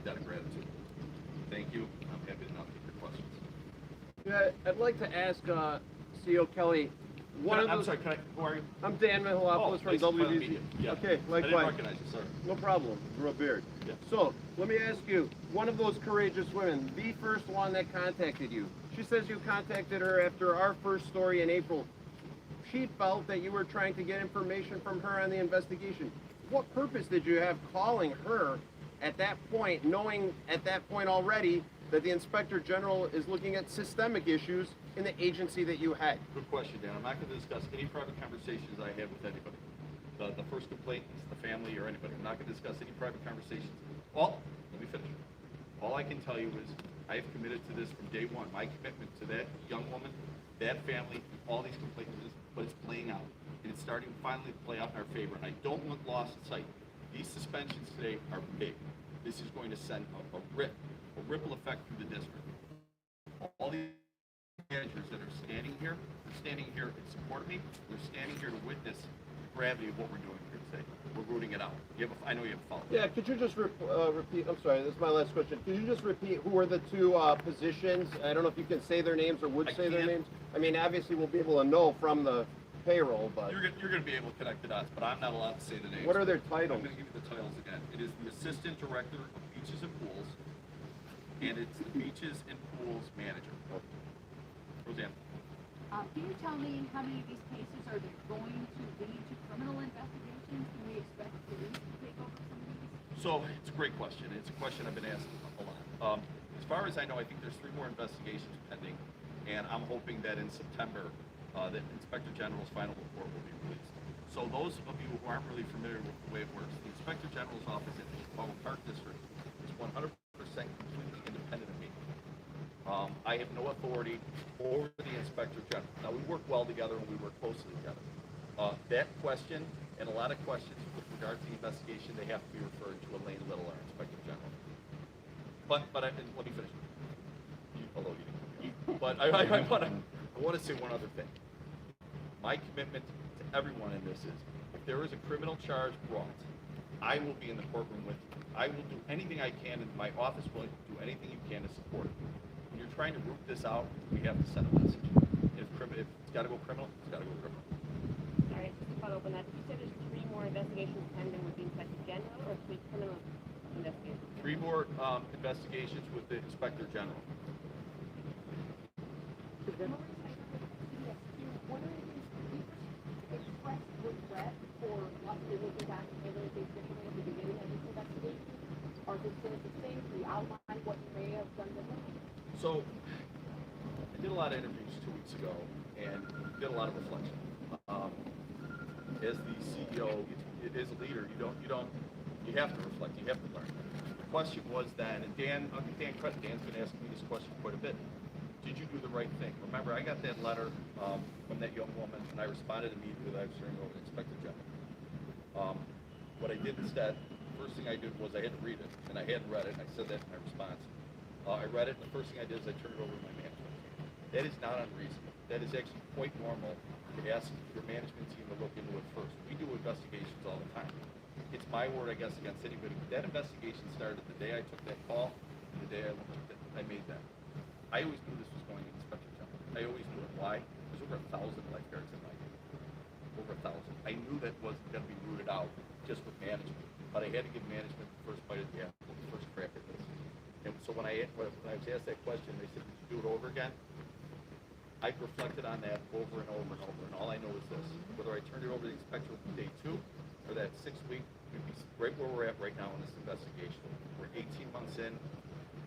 debt of gratitude. Thank you. I'm happy to now take your questions. Yeah, I'd like to ask CEO Kelly. I'm sorry, who are you? I'm Dan Mihalopoulos from nice to finally WBZ. meet you. Yeah. Okay, I didn't likewise. recognize you, sir. No problem. Grew a beard. Yeah. So, let me ask you, one of those courageous women, the first one that contacted you, she says you contacted her after our first story in April. She felt that you were trying to get information from her on the investigation. What purpose did you have calling her at that point, knowing at that point already that the Inspector General is looking at systemic issues in the agency that you had? Good question, Dan. I'm not going to discuss any private conversations I had with anybody. The first complaint is the family or anybody. I'm not going to discuss any private conversations. Let me finish. All I can tell you is I have committed to this from day one. My commitment to that young woman, that family, all these complaints, but it's playing out. And it's starting finally to play out in our favor. And I don't want lost sight. These suspensions today are big. This is going to send a ripple effect through the district. All these managers that are standing here in support of me. They're standing here to witness the gravity of what we're doing here today. We're rooting it out. I know you have a follow-up. Yeah, could you just repeat, I'm sorry, this is my last question. Could you just repeat who are the two positions? I don't know if you can say their names or would say their names. I mean, obviously we'll be able to know from the payroll, but... You're going to be able to connect the dots, but I'm not allowed to say the names. What are their titles? I'm going to give you the titles again. It is the Assistant Director of Beaches and Pools, and it's the Beaches and Pools Manager. Roseanne. Can you tell me how many of these cases are going to lead to criminal investigations? Can we expect police to take over some of these? So it's a great question. It's a question I've been asked a lot. As far as I know, I think there's 3 more investigations pending, and I'm hoping that in September, the Inspector General's final report will be released. So those of you who aren't really familiar with the way it works, the Inspector General's office in the Chicago Park District is 100% completely independent of me. I have no authority over the Inspector General. Now, we work well together and we work closely together. That question and a lot of questions with regard to the investigation, they have to be referred to Elaine Little, our Inspector General. But let me finish. Although you didn't. But I want to say one other thing. My commitment to everyone in this is, if there is a criminal charge brought, I will be in the courtroom with you. I will do anything I can, and my office will do anything you can to support it. When you're trying to root this out, we have to send a message. If it's got to go criminal, it's got to go criminal. All right, just to follow up on that, did you say there's 3 more investigations pending with the Inspector General or 3 criminal investigations? 3 more investigations with the Inspector General. So, I did a lot of interviews 2 weeks ago and did a lot of reflection. As the CEO, as a leader, you have to reflect, you have to learn. The question was then, and I'll give Dan credit, Dan's been asking me this question quite a bit. Did you do the right thing? Remember, I got that letter from that young woman, and I responded immediately that I was turning over to the Inspector General. What I did instead, the first thing I did was I had to read it, and I hadn't read it, and I said that in my response. I read it, and the first thing I did is I turned it over to my management. That is not unreasonable. That is actually quite normal to ask your management team to look into it first. We do investigations all the time. It's my word, I guess, against anybody. That investigation started the day I took that call, and the day I made that. I always knew this was going to Inspector General. I always knew it. Why? There's over 1,000 lifeguards in my unit. Over 1,000. I knew that wasn't going to be rooted out just with management, but I had to give management the first bite of the apple, the first crack at this. And so when I was asked that question, they said, "Did you do it over again?" I've reflected on that over and over and over, and all I know is this: whether I turned it over to the inspector on day 2 or that 6th week, we'd be right where we're at right now in this investigation. We're 18 months in.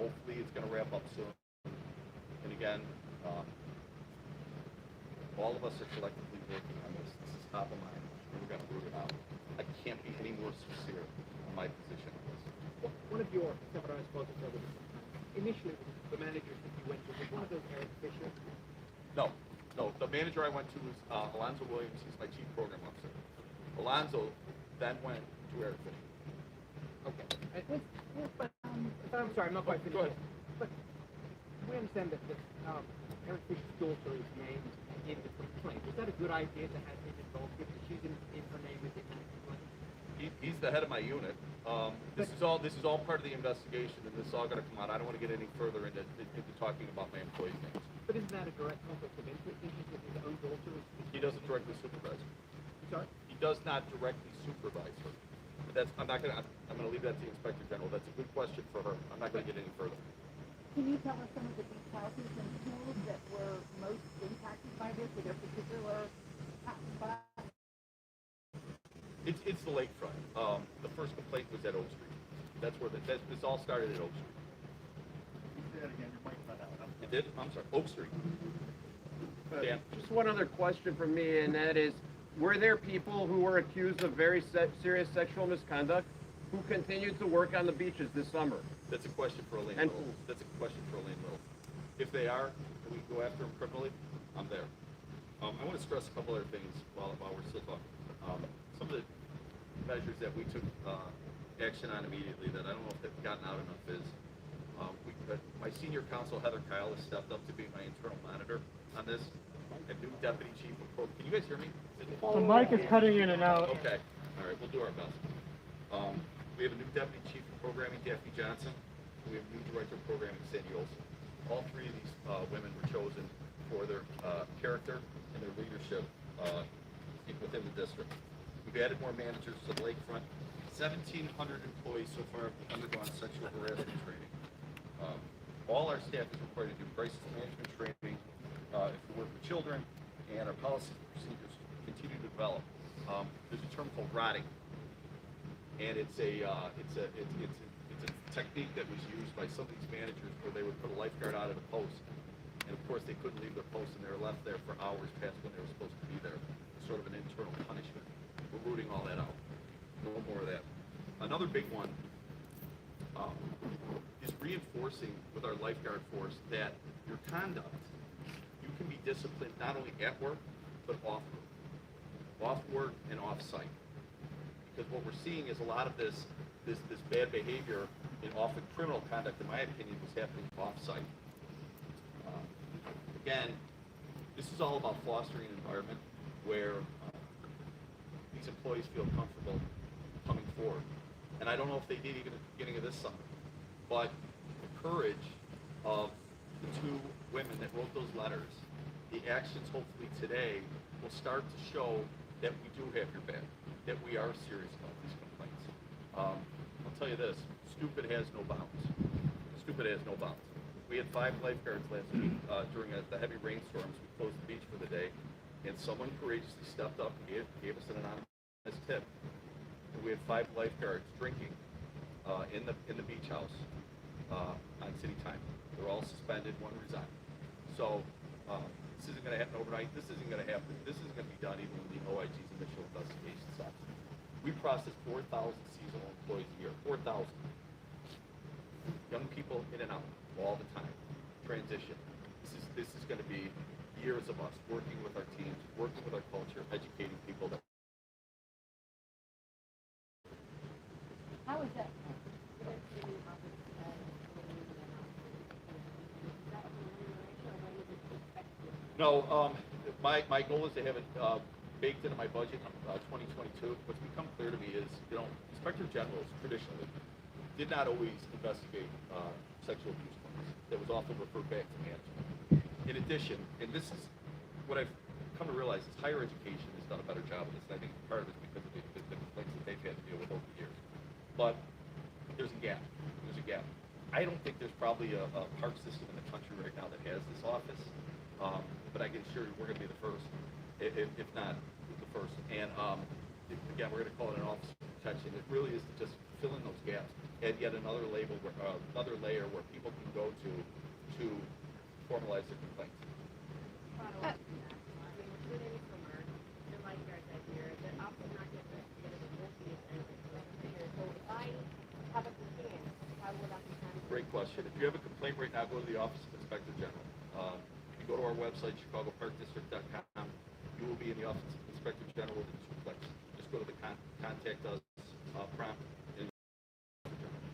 Hopefully, it's going to wrap up soon. And again, all of us are collectively working on this. This is top of mind, and we're going to root it out. I can't be any more sincere on my position on this. One of your several responsibilities, initially, the managers that you went to, was one of those Eric Fisher? No. The manager I went to was Alonzo Williams. He's my chief program officer. Alonzo then went to Eric Fisher. Okay. But I'm sorry, I'm not quite finished. Go ahead. But we understand that Eric Fisher's daughter is named in the complaint. Was that a good idea to have him involved, given she's in her name with the complaint? He He's the head of my unit. This is all part of the investigation, and this is all going to come out. I don't want to get any further into talking about my employees' names. But isn't that a direct conflict of interest with his own daughter? He doesn't directly supervise her. Sorry? He does not directly supervise her. But I'm gonna leave that to the Inspector General. That's a good question for her. I'm not gonna get any further. Can you tell us some of the beach houses and schools that were most impacted by this? Were there particular hotspots? It's the lakefront. The first complaint was at Oak Street. That's where this all started at Oak Street. Say that again, your mic cut out. It did? I'm sorry. Oak Street. Dan? Just one other question from me, and that is, were there people who were accused of very serious sexual misconduct who continued to work on the beaches this summer? That's a question for Elaine And Little. That's a question for Elaine Little. If they are, and we go after them criminally, I'm there. I want to stress a couple other things while we're still talking. Some of the measures that we took action on immediately that I don't know if they've gotten out enough is my senior counsel, Heather Kyle, has stepped up to be my internal monitor on this. A new deputy chief of program. Can you guys hear me? The mic is cutting in and out. Okay. All right. We'll do our best. We have a new deputy chief of programming, Daphne Johnson. We have a new director of programming, Sandy Olson. All three of these women were chosen for their character and their leadership within the district. We've added more managers to the lakefront. 1,700 employees so far have undergone sexual harassment training. All our staff is required to do crisis management training if we work with children, and our policies and procedures continue to develop. There's a term called rotting, and it's a technique that was used by some of these managers where they would put a lifeguard out at a post, and of course they couldn't leave their post, and they were left there for hours past when they were supposed to be there. It's sort of an internal punishment. We're rooting all that out. No more of that. Another big one is reinforcing with our lifeguard force that your conduct, you can be disciplined not only at work, but off work and off site. Because what we're seeing is a lot of this bad behavior and often criminal conduct, in my opinion, was happening off site. Again, this is all about fostering an environment where these employees feel comfortable coming forward. And I don't know if they did even at the beginning of this summer, but the courage of the two women that wrote those letters, the actions hopefully today will start to show that we do have your back, that we are serious about these complaints. I'll tell you this, stupid has no bounds. Stupid has no bounds. We had 5 lifeguards last week during the heavy rainstorms. We closed the beach for the day, and someone courageously stepped up and gave us an anonymous tip. And we had 5 lifeguards drinking in the beach house on city time. They're all suspended, one resigned. So this isn't going to happen overnight. This isn't going to happen. This isn't going to be done even when the OIG's initial investigation stops. We process 4,000 seasonal employees a year. 4,000. Young people in and out all the time. Transition. This is going to be years of us working with our teams, working with our culture, educating people. How is that? No, my goal is to have it baked into my budget in 2022. What's become clear to me is, Inspector Generals traditionally did not always investigate sexual abuse claims. That was often referred back to management. In addition, and this is what I've come to realize, is higher education has done a better job of this. And I think part of it is because of the complaints that they've had to deal with over the years. But there's a gap. There's a gap. I don't think there's probably a park system in the country right now that has this office. But I can assure you we're going to be the first, if not the first. And again, we're going to call it an office of protection. It really is to just fill in those gaps. Add yet another layer where people can go to formalize their complaints. Great question. If you have a complaint right now, go to the Office of Inspector General. If you go to our website, chicagoparkdistrict.com, you will be in the Office of Inspector General within 2 clicks. Just go to the contact us prompt.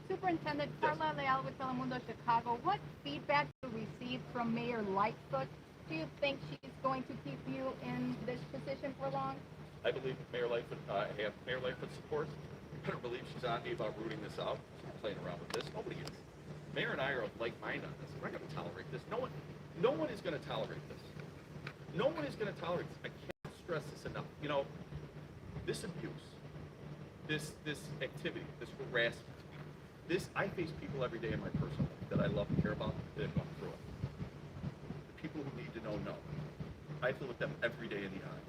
Superintendent Carla Leal with Telemundo Chicago. What feedback you received from Mayor Lightfoot? Do you think she's going to keep you in this position for long? I believe Mayor Lightfoot have Mayor Lightfoot's support. I don't believe she's on me about rooting this out. She's not playing around with this. Nobody is. Mayor and I are of like mind on this. We're not going to tolerate this. No one is going to tolerate this. No one is going to tolerate this. I can't stress this enough. You know, this abuse, this activity, this harassment, I face people every day in my personal life that I love and care about that have gone through it. The people who need to know. I have to look them every day in the eye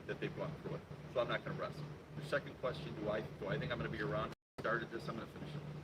that they've gone through it. So I'm not going to rest. Your second question, do I think I'm going to be around? Started this, I'm going to finish it.